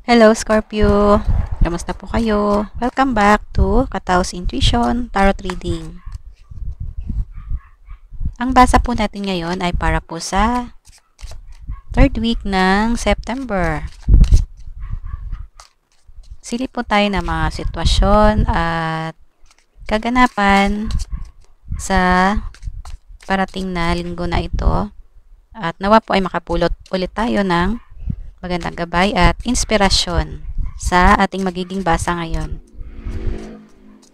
Hello, Scorpio! Kamusta po kayo? Welcome back to Katao's Intuition Tarot Reading. Ang basa po natin ngayon ay para po sa third week ng September. Silip po tayo ng mga sitwasyon at kaganapan sa parating na linggo na ito. At nawa po ay makapulot ulit tayo ng magandang gabay at inspirasyon sa ating magiging basa ngayon.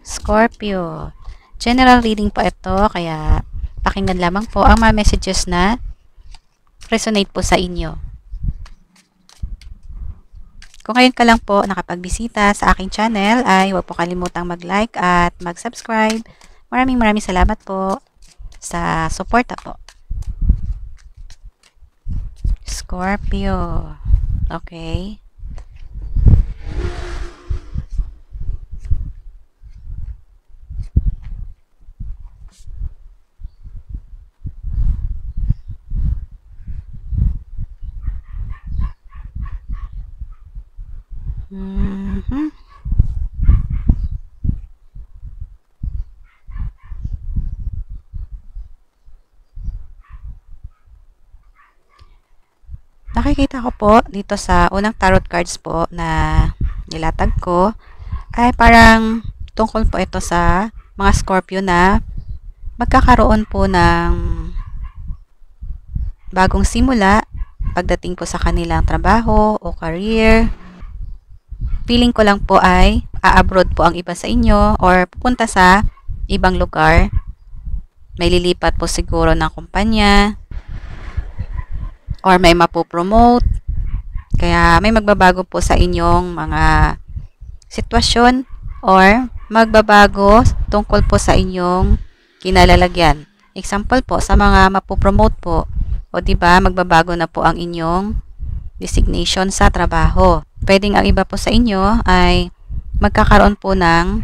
Scorpio. General reading po ito, kaya pakinggan lamang po ang mga messages na resonate po sa inyo. Kung ngayon ka lang po nakapagbisita sa aking channel, ay huwag po kalimutang mag-like at mag-subscribe. Maraming salamat po sa suporta po. Scorpio. Okay. Nakikita ko po dito sa unang tarot cards po na nilatag ko ay parang tungkol po ito sa mga Scorpio na magkakaroon po ng bagong simula pagdating po sa kanilang trabaho o career. Feeling ko lang po ay a-abroad po ang iba sa inyo or pupunta sa ibang lugar. May lilipat po siguro ng kumpanya or may mapopromote. Kaya may magbabago po sa inyong mga sitwasyon or magbabago tungkol po sa inyong kinalalagyan. Example po, sa mga mapopromote po, o diba magbabago na po ang inyong designation sa trabaho. Pwedeng ang iba po sa inyo ay magkakaroon po ng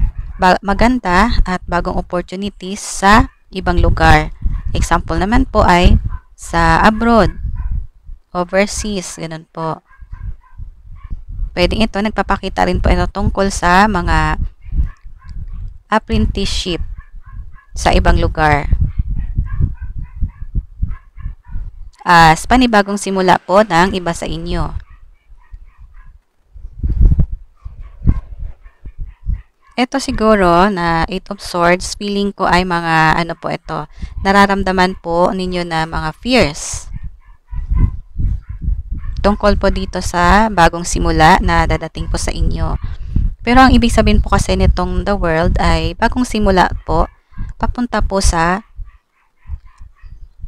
maganda at bagong opportunities sa ibang lugar. Example naman po ay sa abroad, overseas, ganun po. Pwedeng ito, nagpapakita rin po ito tungkol sa mga apprenticeship sa ibang lugar. As panibagong simula po ng iba sa inyo. Ito siguro na 8 of Swords, feeling ko ay mga ano po ito, nararamdaman po ninyo na mga fears. Tungkol po dito sa bagong simula na dadating po sa inyo. Pero ang ibig sabihin po kasi nitong the world ay bagong simula po, papunta po sa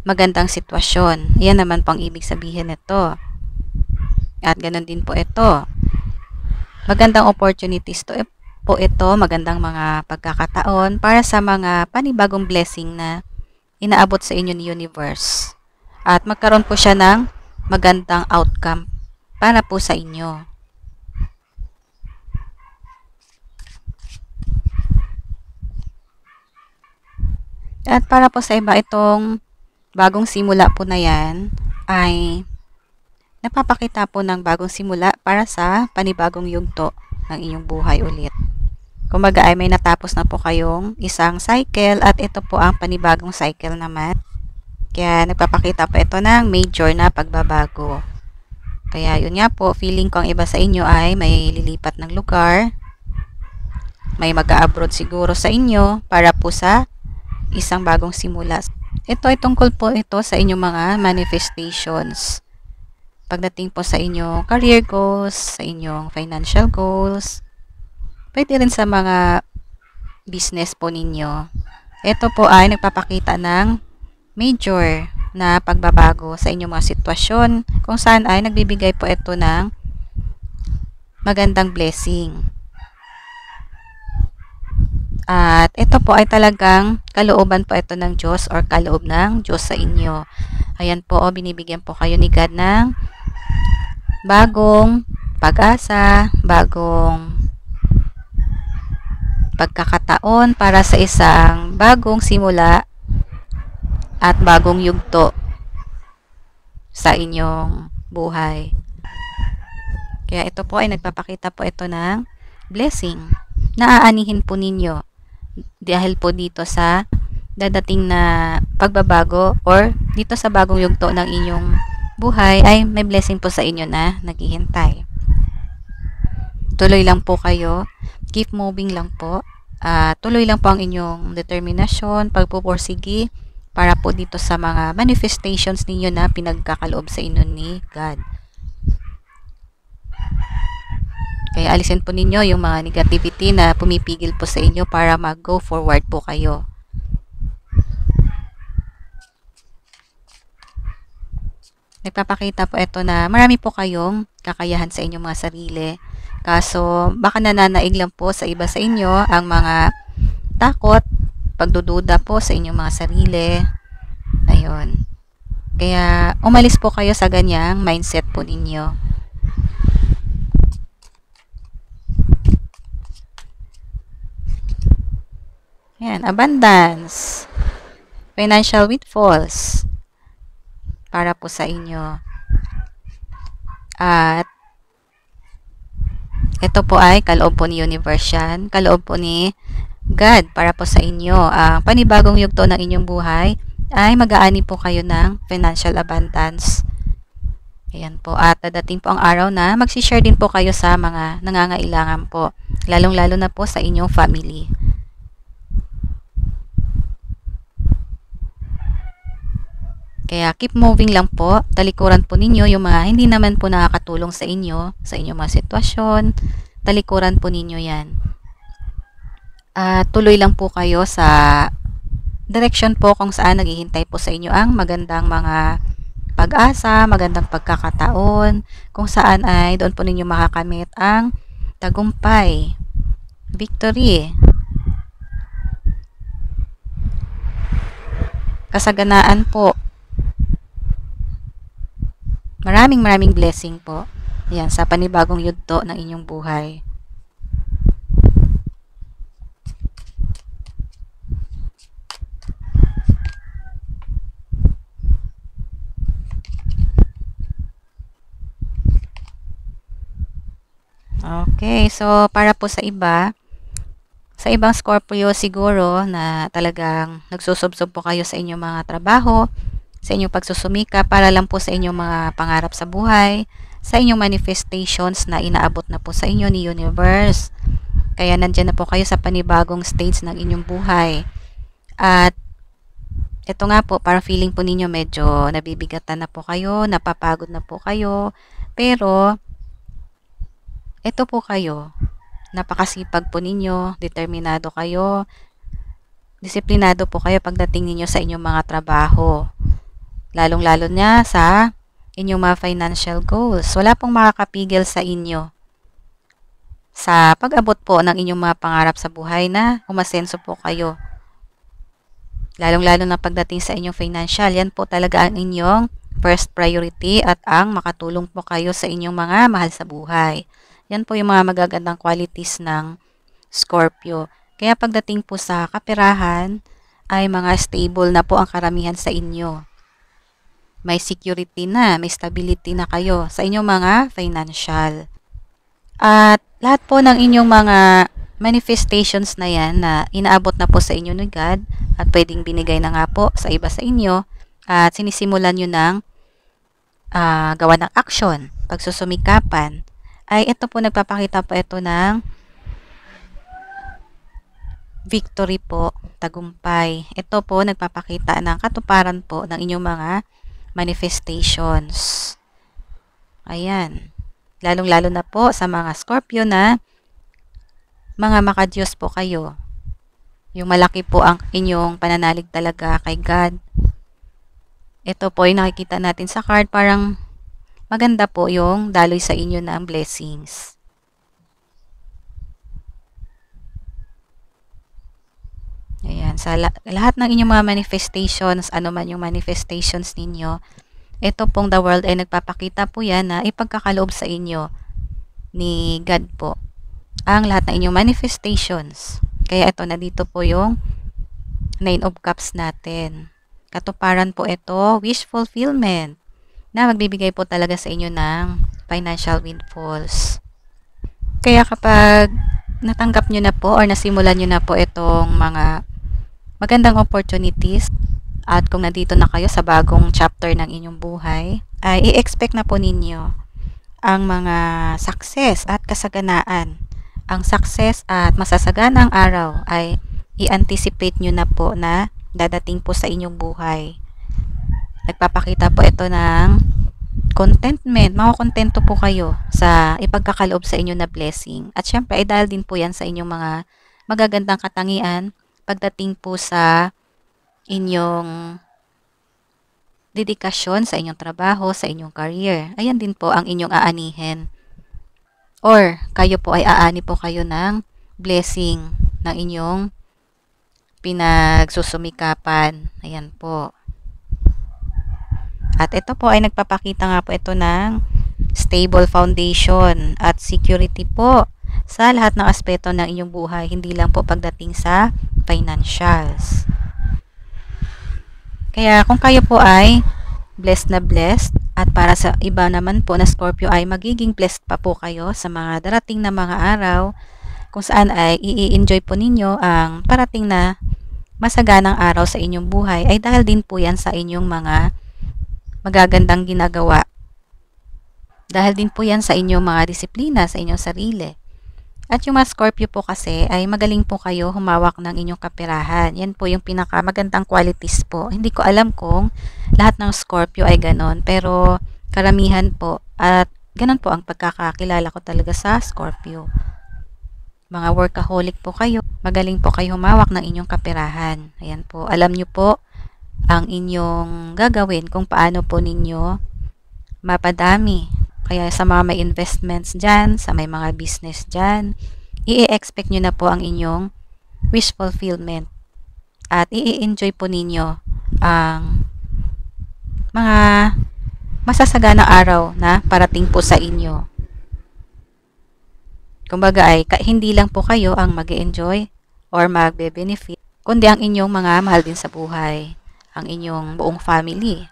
magandang sitwasyon. Yan naman po ang ibig sabihin nito. At ganun din po ito. Magandang opportunities to po ito, magandang mga pagkakataon para sa mga panibagong blessing na inaabot sa inyo ni universe. At magkaroon po siya ng magandang outcome para po sa inyo. At para po sa iba, itong bagong simula po na yan ay napapakita po ng bagong simula para sa panibagong yugto ng inyong buhay ulit. Kumbaga ay may natapos na po kayong isang cycle at ito po ang panibagong cycle naman. Kaya nagpapakita pa ito ng major na pagbabago. Kaya yun nga po, feeling ko ang iba sa inyo ay may lilipat ng lugar. May mag-a-abroad siguro sa inyo para po sa isang bagong simula. Ito ay tungkol po ito sa inyong mga manifestations. Pagdating po sa inyong career goals, sa inyong financial goals, pwede rin sa mga business po ninyo. Ito po ay nagpapakita ng major na pagbabago sa inyong mga sitwasyon kung saan ay nagbibigay po ito ng magandang blessing. At ito po ay talagang kalooban po ito ng Diyos or kaloob ng Diyos sa inyo. Ayan po, binibigyan po kayo ni God ng bagong pag-asa, bagong pagkakataon para sa isang bagong simula at bagong yugto sa inyong buhay. Kaya ito po ay nagpapakita po ito ng blessing na aanihin po ninyo dahil po dito sa dadating na pagbabago or dito sa bagong yugto ng inyong buhay ay may blessing po sa inyo na naghihintay. Tuloy lang po kayo, keep moving lang po. Tuloy lang po ang inyong determinasyon, pagpupursigi para po dito sa mga manifestations ninyo na pinagkakaloob sa inyo ni God. Kaya alisin po ninyo yung mga negativity na pumipigil po sa inyo para mag-go forward po kayo. Nagpapakita po ito na marami po kayong kakayahan sa inyong mga sarili. Kaso baka nananaig lang po sa iba sa inyo ang mga takot, pagdududa po sa inyong mga sarili. Ayun. Kaya umalis po kayo sa ganyang mindset po ninyo. Ayan, abundance. Financial windfalls. Para po sa inyo. At ito po ay kaloob po ni Universe yan. Kaloob po ni God para po sa inyo. Ang panibagong yugto ng inyong buhay ay mag-aani po kayo ng financial abundance. Ayan po. At dadating po ang araw na magsishare din po kayo sa mga nangangailangan po. Lalong-lalo na po sa inyong family. Kaya keep moving lang po. Talikuran po ninyo yung mga hindi naman po nakakatulong sa inyo, sa inyong mga sitwasyon. Talikuran po ninyo yan. Tuloy lang po kayo sa direction po kung saan naghihintay po sa inyo ang magandang mga pag-asa, magandang pagkakataon, kung saan ay doon po ninyo makakamit ang tagumpay, victory, kasaganaan po. Maraming blessing po. Yan, sa panibagong yugto ng inyong buhay. Okay, so para po sa iba, sa ibang Scorpio siguro na talagang nagsusubsob po kayo sa inyong mga trabaho, sa inyong pagsusumika para lang po sa inyong mga pangarap sa buhay, sa inyong manifestations na inaabot na po sa inyo ni Universe. Kaya nandyan na po kayo sa panibagong stage ng inyong buhay. At ito nga po, parang feeling po ninyo medyo nabibigatan na po kayo, napapagod na po kayo, pero ito po kayo, napakasipag po ninyo, determinado kayo, disiplinado po kayo pagdating ninyo sa inyong mga trabaho. Lalong-lalo na sa inyong mga financial goals. Wala pong makakapigil sa inyo sa pag-abot po ng inyong mga pangarap sa buhay na umasenso po kayo. Lalong-lalo na pagdating sa inyong financial, yan po talaga ang inyong first priority at ang makatulong po kayo sa inyong mga mahal sa buhay. Yan po yung mga magagandang qualities ng Scorpio. Kaya pagdating po sa kaperahan, ay mga stable na po ang karamihan sa inyo. May security na, may stability na kayo sa inyong mga financial. At lahat po ng inyong mga manifestations na yan na inaabot na po sa inyo ni God at pwedeng binigay na nga po sa iba sa inyo at sinisimulan nyo ng gawa ng action, pagsusumikapan, ay ito po nagpapakita po ito ng victory po, tagumpay. Ito po nagpapakita ng katuparan po ng inyong mga manifestations. Ayan. Lalong-lalo na po sa mga Scorpio na mga makadiyos po kayo. Yung malaki po ang inyong pananalig talaga kay God. Ito po yung nakikita natin sa card, parang maganda po yung daloy sa inyo na ang blessings. Ayan, sa lahat ng inyong mga manifestations, ano man yung manifestations ninyo, ito pong the world ay nagpapakita po yan na ipagkakaloob sa inyo ni God po ang lahat ng inyong manifestations. Kaya ito na dito po yung 9 of Cups natin. Katuparan po ito, wish fulfillment. na magbibigay po talaga sa inyo ng financial windfalls. Kaya kapag natanggap nyo na po or nasimulan nyo na po itong mga magandang opportunities at kung nandito na kayo sa bagong chapter ng inyong buhay, ay i-expect na po ninyo ang mga success at kasaganaan. Ang success at masasaganang araw ay i-anticipate nyo na po na dadating po sa inyong buhay. Nagpapakita po ito ng contentment. Makukontento po kayo sa ipagkakaloob sa inyo na blessing. At syempre, ay dahil din po yan sa inyong mga magagandang katangian pagdating po sa inyong dedikasyon sa inyong trabaho, sa inyong career. Ayan din po ang inyong aanihin. Or, kayo po ay aani po kayo ng blessing ng inyong pinagsusumikapan. Ayan po. At ito po ay nagpapakita nga po ito ng stable foundation at security po sa lahat ng aspeto ng inyong buhay, hindi lang po pagdating sa financials. Kaya kung kayo po ay blessed na blessed, at para sa iba naman po na Scorpio ay magiging blessed pa po kayo sa mga darating na mga araw kung saan ay i-enjoy po ninyo ang parating na masaganang araw sa inyong buhay, ay dahil din po yan sa inyong mga magagandang ginagawa. Dahil din po yan sa inyong mga disiplina, sa inyong sarili. At yung mga Scorpio po kasi ay magaling po kayo humawak ng inyong kaperahan. Yan po yung pinakamagandang qualities po. Hindi ko alam kung lahat ng Scorpio ay ganon, pero karamihan po. At ganon po ang pagkakakilala ko talaga sa Scorpio. Mga workaholic po kayo. Magaling po kayo humawak ng inyong kaperahan. Ayan po. Alam nyo po ang inyong gagawin kung paano po ninyo mapadami. Kaya sa mga may investments dyan, sa may mga business dyan, i-expect nyo na po ang inyong wish fulfillment. At i-enjoy po ninyo ang mga masasaganang araw na parating po sa inyo. Kumbaga ay hindi lang po kayo ang mag-enjoy or magbe-benefit, kundi ang inyong mga mahal din sa buhay, ang inyong buong family.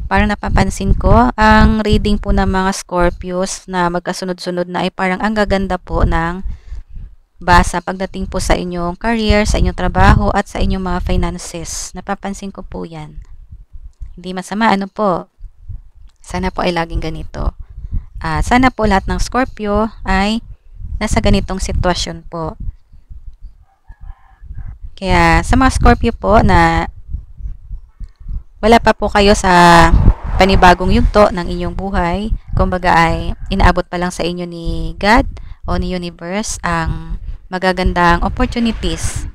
Parang napapansin ko, ang reading po ng mga Scorpios na magkasunod-sunod na ay parang ang gaganda po ng basa pagdating po sa inyong career, sa inyong trabaho, at sa inyong mga finances. Napapansin ko po yan. Hindi masama, ano po. Sana po ay laging ganito. Sana po lahat ng Scorpio ay nasa ganitong sitwasyon po. Kaya sa mga Scorpio po na wala pa po kayo sa panibagong yugto ng inyong buhay, kumbaga ay inaabot pa lang sa inyo ni God o ni Universe ang magagandang opportunities,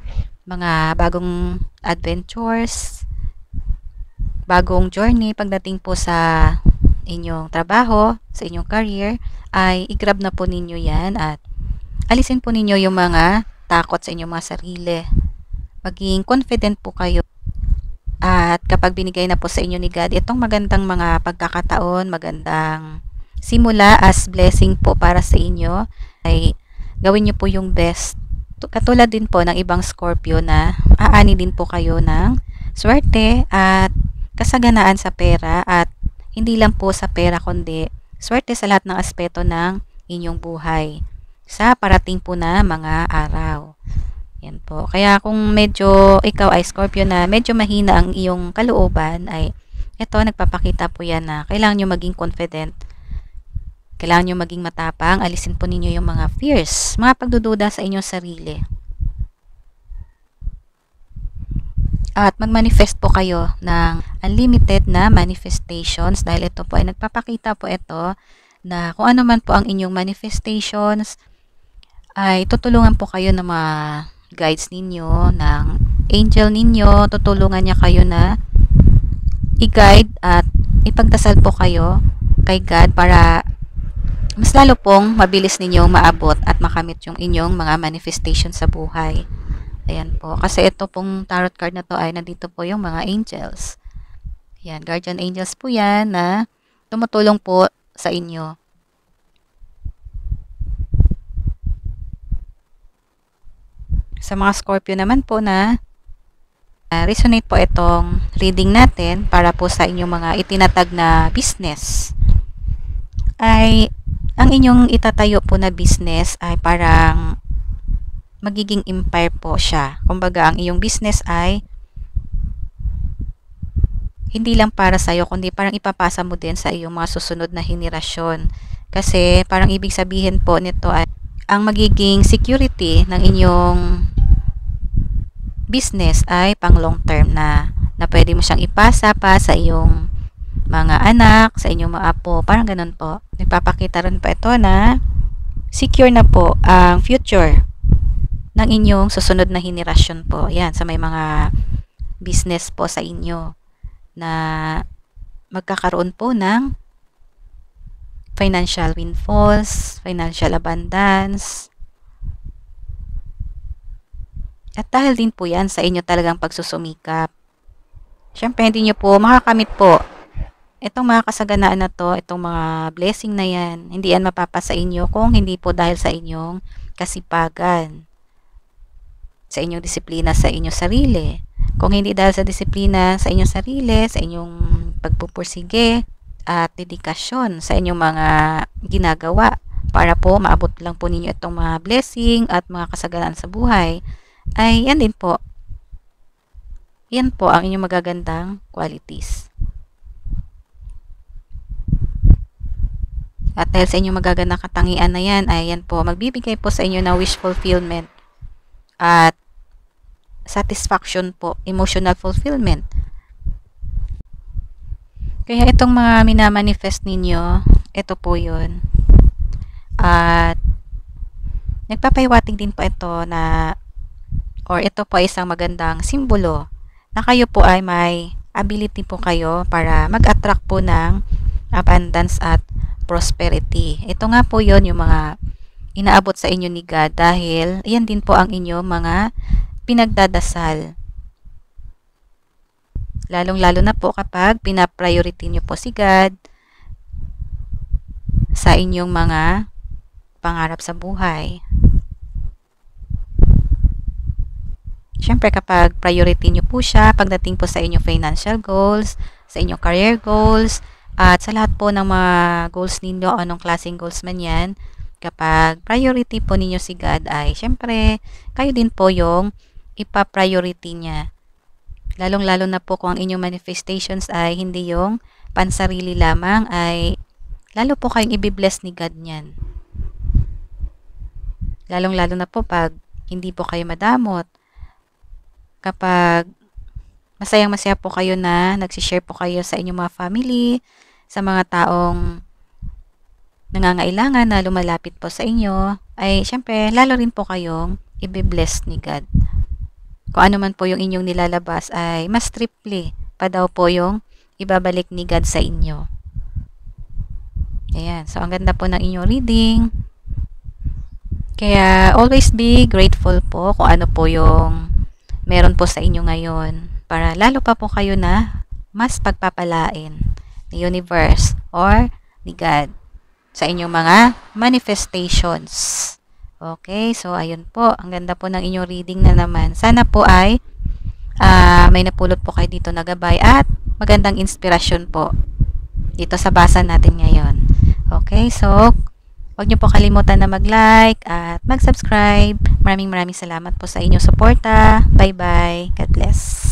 mga bagong adventures, bagong journey pagdating po sa inyong trabaho, sa inyong career, ay i-grab na po ninyo yan at alisin po ninyo yung mga takot sa inyong mga sarili. Maging confident po kayo. At kapag binigay na po sa inyo ni God itong magandang mga pagkakataon, magandang simula as blessing po para sa inyo, ay gawin nyo po yung best. Katulad din po ng ibang Scorpio na aani din po kayo ng swerte at kasaganaan sa pera, at hindi lang po sa pera kundi swerte sa lahat ng aspeto ng inyong buhay sa parating po na mga araw. Yan po. Kaya kung medyo ikaw ay Scorpio na medyo mahina ang iyong kalooban, ay ito, nagpapakita po yan na kailangan nyo maging confident. Kailangan nyo maging matapang. Alisin po ninyo yung mga fears, mga pagdududa sa inyong sarili. At mag-manifest po kayo ng unlimited na manifestations, dahil ito po ay nagpapakita po ito na kung ano man po ang inyong manifestations, ay tutulungan po kayo ng mga guides ninyo, ng angel ninyo. Tutulungan niya kayo na i-guide at ipagdasal po kayo kay God para mas lalo pong mabilis ninyong maabot at makamit yung inyong mga manifestation sa buhay. Ayan po. Kasi ito pong tarot card na to ay nandito po yung mga angels. Ayan, guardian angels po yan na tumutulong po sa inyo. Sa mga Scorpio naman po na Resonate po itong reading natin para po sa inyong mga itinatag na business. Ay, ang inyong itatayo po na business ay parang magiging empire po siya. Kumbaga, ang iyong business ay hindi lang para sa'yo, kundi parang ipapasa mo din sa iyong mga susunod na henerasyon. Kasi parang ibig sabihin po nito ay ang magiging security ng inyong business ay pang long term na pwede mo siyang ipasa pa sa iyong mga anak, sa inyong mga apo, parang ganun po. Nagpapakita rin pa ito na secure na po ang future ng inyong susunod na henerasyon po. Yan, sa may mga business po sa inyo na magkakaroon po ng financial windfalls, financial abundance. At dahil din po yan sa inyo talagang pagsusumikap. Siyempre, hindi nyo po makakamit po itong mga kasaganaan na to, itong mga blessing na yan. Hindi yan mapapasa inyo kung hindi po dahil sa inyong kasipagan, sa inyong disiplina sa inyong sarili. Kung hindi dahil sa disiplina sa inyong sarili, sa inyong pagpupursige at dedikasyon sa inyong mga ginagawa para po maabot lang po ninyo itong mga blessing at mga kasaganaan sa buhay, ay yan din po. Yan po ang inyong magagandang qualities. At dahil sa inyong magagandang katangian na yan, ay yan po, magbibigay po sa inyo ng wish fulfillment at satisfaction po, emotional fulfillment. Kaya itong mga minamanifest ninyo, ito po yun. At nagpapahiwatig din po ito na, or ito po ay isang magandang simbolo na kayo po ay may ability po kayo para mag-attract po ng abundance at prosperity. Ito nga po yun, yung mga inaabot sa inyo ni God dahil yan din po ang inyong mga pinagdadasal. Lalong-lalo na po kapag pinapriority nyo po si God sa inyong mga pangarap sa buhay. Siyempre, kapag priority nyo po siya, pagdating po sa inyong financial goals, sa inyong career goals, at sa lahat po ng mga goals ninyo, anong klaseng goals man yan, kapag priority po ninyo si God ay, siyempre, kayo din po yung ipa-priority niya. Lalong-lalo na po kung ang inyong manifestations ay hindi yung pansarili lamang, ay lalo po kayong ibibless ni God niyan. Lalong-lalo na po pag hindi po kayo madamot. Kapag masayang-masaya po kayo na nagsishare po kayo sa inyong mga family, sa mga taong nangangailangan na lumalapit po sa inyo, ay syempre lalo rin po kayong ibibless ni God. Kung ano man po yung inyong nilalabas ay mas triply pa daw po yung ibabalik ni God sa inyo. Ayan. So, ang ganda po ng inyong reading. Kaya, always be grateful po kung ano po yung meron po sa inyo ngayon. Para lalo pa po kayo na mas pagpapalain ni universe or ni God sa inyong mga manifestations. Okay, so ayun po. Ang ganda po ng inyong reading na naman. Sana po ay may napulot po kayo dito na gabay at magandang inspirasyon po dito sa basa natin ngayon. Okay, so huwag niyo po kalimutan na mag-like at mag-subscribe. Maraming salamat po sa inyong suporta. Bye-bye. God bless.